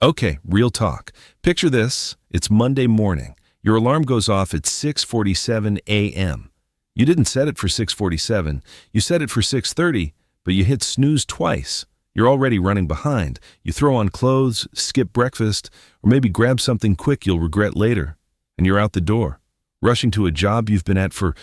Okay, real talk. Picture this. It's Monday morning. Your alarm goes off at 6:47 a.m. You didn't set it for 6:47. You set it for 6:30, but you hit snooze twice. You're already running behind. You throw on clothes, skip breakfast, or maybe grab something quick you'll regret later. And you're out the door, rushing to a job you've been at for,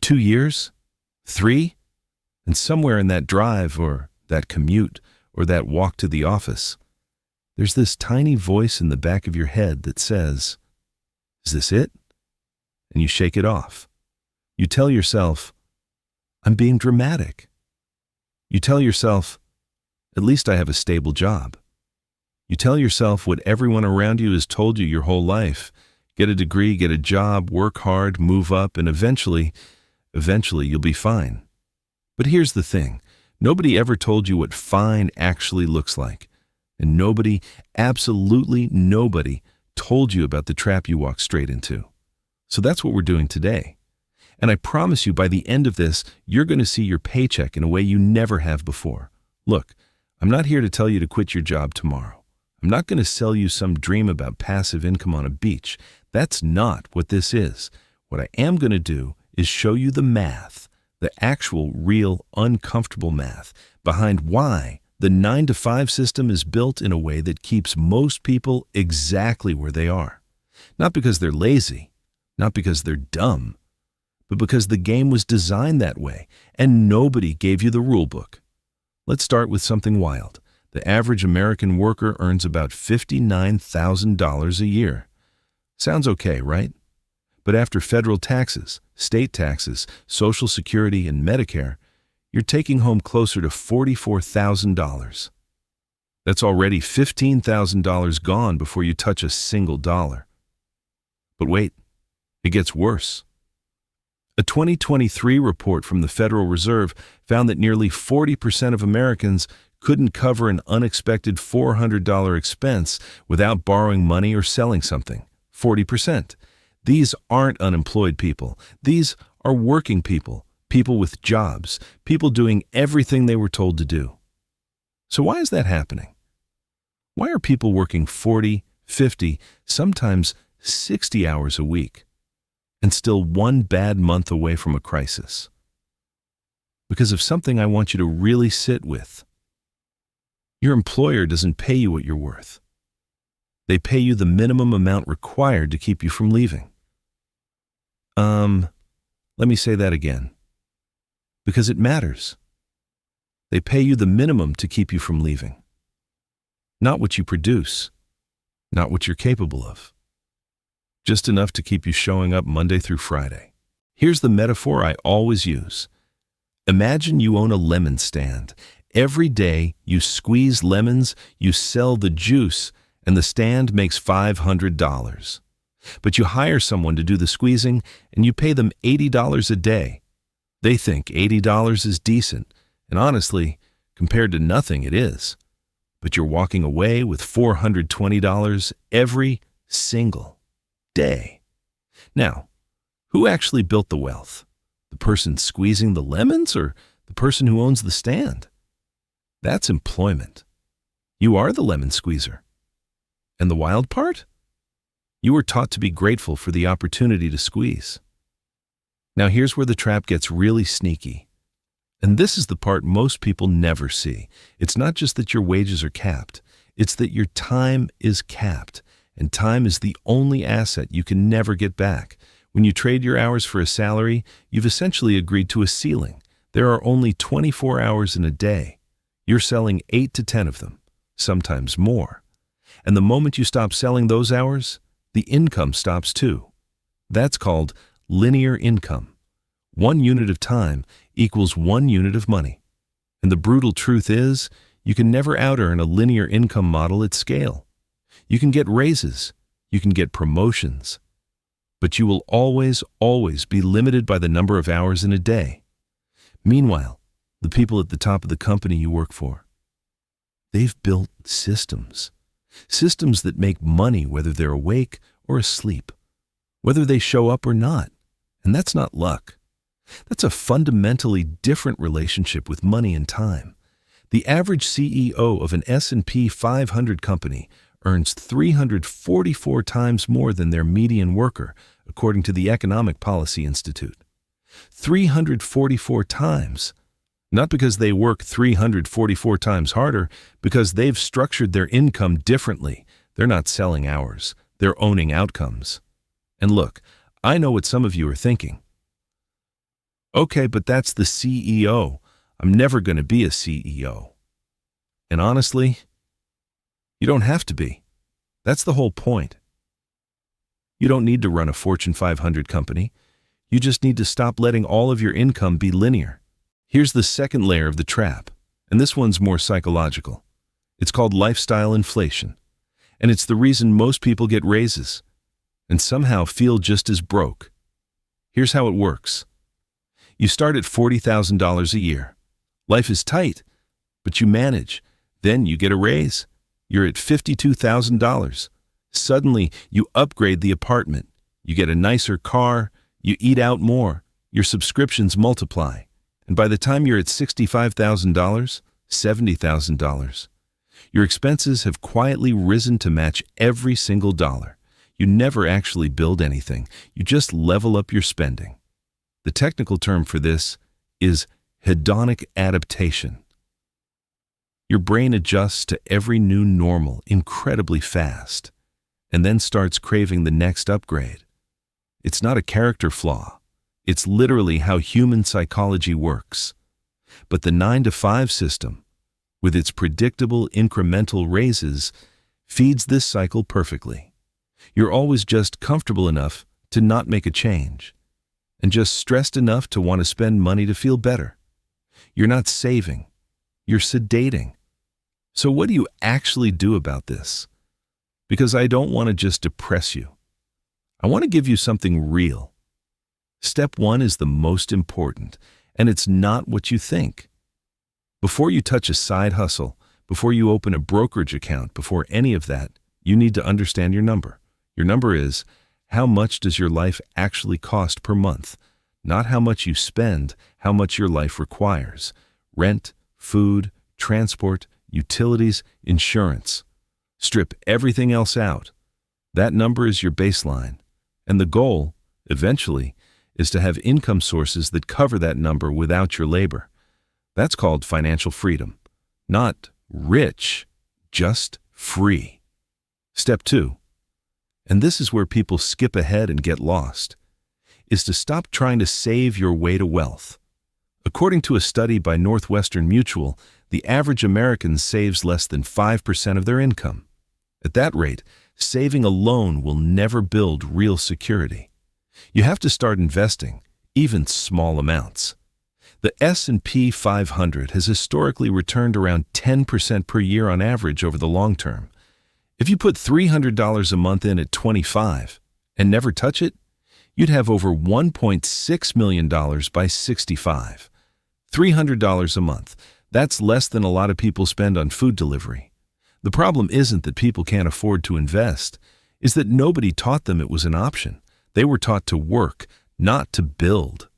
2 years? 3? And somewhere in that drive, or that commute, or that walk to the office, there's this tiny voice in the back of your head that says, "Is this it?" And you shake it off. You tell yourself, "I'm being dramatic." You tell yourself, "At least I have a stable job." You tell yourself what everyone around you has told you your whole life. Get a degree, get a job, work hard, move up, and eventually you'll be fine. But here's the thing. Nobody ever told you what fine actually looks like. And nobody, absolutely nobody, told you about the trap you walked straight into. So that's what we're doing today. And I promise you, by the end of this, you're going to see your paycheck in a way you never have before. Look, I'm not here to tell you to quit your job tomorrow. I'm not going to sell you some dream about passive income on a beach. That's not what this is. What I am going to do is show you the math, the actual, real, uncomfortable math behind why the 9-to-5 system is built in a way that keeps most people exactly where they are. Not because they're lazy, not because they're dumb, but because the game was designed that way and nobody gave you the rule book. Let's start with something wild. The average American worker earns about $59,000 a year. Sounds okay, right? But after federal taxes, state taxes, Social Security, and Medicare, you're taking home closer to $44,000. That's already $15,000 gone before you touch a single dollar. But wait, it gets worse. A 2023 report from the Federal Reserve found that nearly 40% of Americans couldn't cover an unexpected $400 expense without borrowing money or selling something. 40%. These aren't unemployed people. These are working people. People with jobs, people doing everything they were told to do. So why is that happening? Why are people working 40, 50, sometimes 60 hours a week and still one bad month away from a crisis? Because of something I want you to really sit with. Your employer doesn't pay you what you're worth. They pay you the minimum amount required to keep you from leaving. Let me say that again. Because it matters. They pay you the minimum to keep you from leaving. Not what you produce, not what you're capable of. Just enough to keep you showing up Monday through Friday. Here's the metaphor I always use. Imagine you own a lemon stand. Every day you squeeze lemons, you sell the juice, and the stand makes $500. But you hire someone to do the squeezing, and you pay them $80 a day. They think $80 is decent, and honestly, compared to nothing, it is. But you're walking away with $420 every single day. Now, who actually built the wealth? The person squeezing the lemons or the person who owns the stand? That's employment. You are the lemon squeezer. And the wild part? You were taught to be grateful for the opportunity to squeeze. Now here's where the trap gets really sneaky. And this is the part most people never see. It's not just that your wages are capped. It's that your time is capped. And time is the only asset you can never get back. When you trade your hours for a salary, you've essentially agreed to a ceiling. There are only 24 hours in a day. You're selling 8 to 10 of them, sometimes more. And the moment you stop selling those hours, the income stops too. That's called linear income. 1 unit of time equals 1 unit of money. And the brutal truth is, you can never out-earn a linear income model at scale. You can get raises, you can get promotions, but you will always be limited by the number of hours in a day. Meanwhile, the people at the top of the company you work for, they've built systems. Systems that make money whether they're awake or asleep, whether they show up or not. And that's not luck. That's a fundamentally different relationship with money and time. The average CEO of an S&P 500 company earns 344 times more than their median worker, according to the Economic Policy Institute. 344 times. Not because they work 344 times harder, because they've structured their income differently. They're not selling hours. They're owning outcomes. And look, I know what some of you are thinking. Okay, but that's the CEO. I'm never going to be a CEO. And honestly, you don't have to be. That's the whole point. You don't need to run a Fortune 500 company. You just need to stop letting all of your income be linear. Here's the second layer of the trap, and this one's more psychological. It's called lifestyle inflation, and it's the reason most people get raises and somehow feel just as broke. Here's how it works. You start at $40,000 a year. Life is tight, but you manage. Then you get a raise. You're at $52,000. Suddenly, you upgrade the apartment. You get a nicer car. You eat out more. Your subscriptions multiply. And by the time you're at $65,000, $70,000, your expenses have quietly risen to match every single dollar. You never actually build anything. You just level up your spending. The technical term for this is hedonic adaptation. Your brain adjusts to every new normal incredibly fast and then starts craving the next upgrade. It's not a character flaw. It's literally how human psychology works. But the 9-to-5 system, with its predictable incremental raises, feeds this cycle perfectly. You're always just comfortable enough to not make a change, and just stressed enough to want to spend money to feel better. You're not saving. You're sedating. So what do you actually do about this? Because I don't want to just depress you. I want to give you something real. Step 1 is the most important, and it's not what you think. Before you touch a side hustle, before you open a brokerage account, before any of that, you need to understand your number. Your number is, how much does your life actually cost per month? Not how much you spend, how much your life requires. Rent, food, transport, utilities, insurance. Strip everything else out. That number is your baseline. And the goal, eventually, is to have income sources that cover that number without your labor. That's called financial freedom. Not rich, just free. Step 2, and this is where people skip ahead and get lost, is to stop trying to save your way to wealth. According to a study by Northwestern Mutual, the average American saves less than 5% of their income. At that rate, saving alone will never build real security. You have to start investing, even small amounts. The S&P 500 has historically returned around 10% per year on average over the long term. If you put $300 a month in at 25 and never touch it, you'd have over $1.6 million by 65. $300 a month. That's less than a lot of people spend on food delivery. The problem isn't that people can't afford to invest, it's that nobody taught them it was an option. They were taught to work, not to build.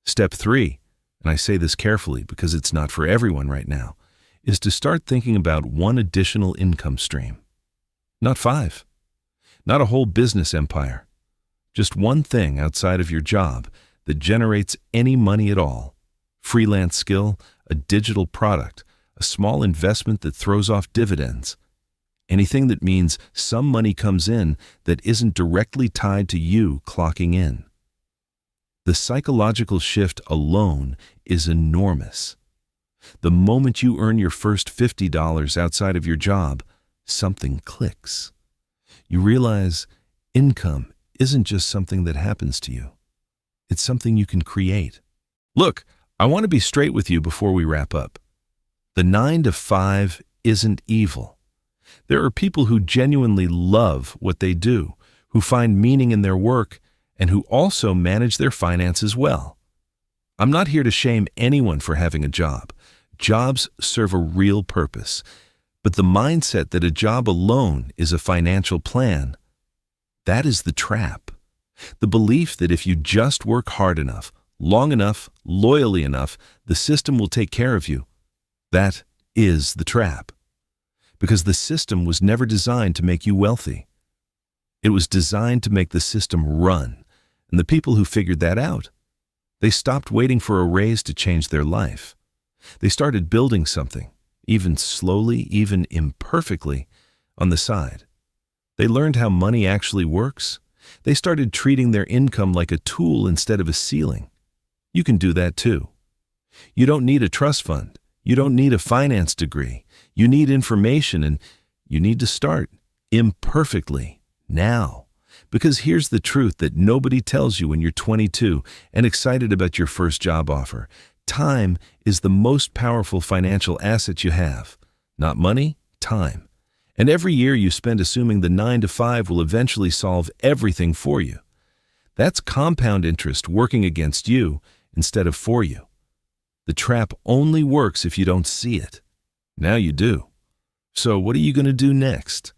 Step 3, and I say this carefully because it's not for everyone right now, is to start thinking about one additional income stream. Not 5. Not a whole business empire. Just one thing outside of your job that generates any money at all. Freelance skill, a digital product, a small investment that throws off dividends. Anything that means some money comes in that isn't directly tied to you clocking in. The psychological shift alone is enormous. The moment you earn your first $50 outside of your job, something clicks. You realize income isn't just something that happens to you. It's something you can create. Look, I want to be straight with you before we wrap up. The 9-to-5 isn't evil. There are people who genuinely love what they do, who find meaning in their work, and who also manage their finances well. I'm not here to shame anyone for having a job. Jobs serve a real purpose. But the mindset that a job alone is a financial plan, that is the trap. The belief that if you just work hard enough, long enough, loyally enough, the system will take care of you. That is the trap. Because the system was never designed to make you wealthy. It was designed to make the system run. And the people who figured that out, they stopped waiting for a raise to change their life. They started building something, even slowly, even imperfectly, on the side. They learned how money actually works. They started treating their income like a tool instead of a ceiling. You can do that too. You don't need a trust fund. You don't need a finance degree. You need information, and you need to start imperfectly now. Because here's the truth that nobody tells you when you're 22 and excited about your first job offer. Time is the most powerful financial asset you have. Not money, time. And every year you spend assuming the 9 to 5 will eventually solve everything for you. That's compound interest working against you instead of for you. The trap only works if you don't see it. Now you do. So what are you going to do next?